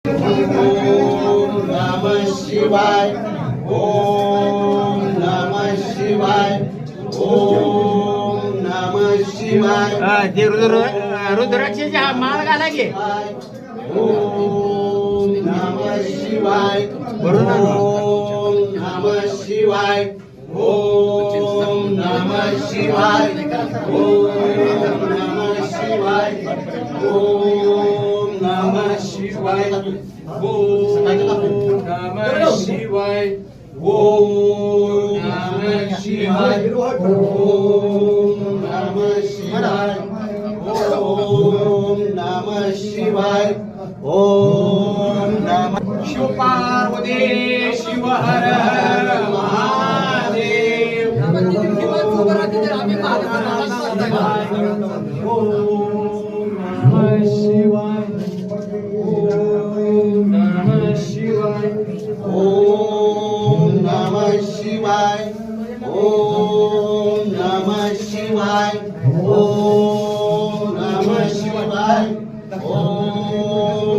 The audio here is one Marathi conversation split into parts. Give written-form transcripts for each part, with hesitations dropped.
ओम नमः शिवाय ओम नमः शिवाय ओम नमः शिवाय ते रुद्राक्षीची माळ घाला की ओम नमः शिवाय ओम नमः शिवाय ओम नमः शिवाय ओम नमः शिवाय ओम नमः शिवाय ओम नमः शिवाय ओम नमः शिवाय ओम नमः शिवाय ओम नमः शिवाय ओम नमः शिव पार्वती शिव हर हर महादेव ओम नमः शिवाय ओम नमः शिवाय ओम नमः शिवाय ओम नमः शिवाय ओम नमः शिवाय ओम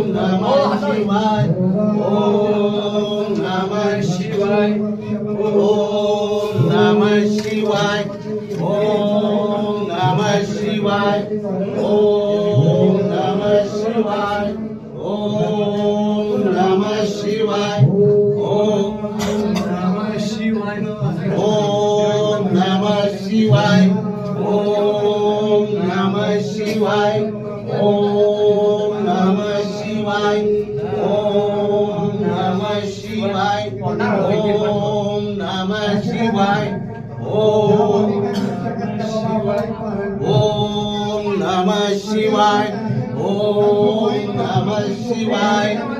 नमः शिवाय ओम नमः शिवाय ओम नमः शिवाय ओम नमः शिवाय ओम नमः शिवाय ओम नमः शिवाय ओम नमः शिवाय ओम नमः शिवाय ओम नमः शिवाय ओम नमः शिवाय ओम नमः शिवाय ओम नमः शिवाय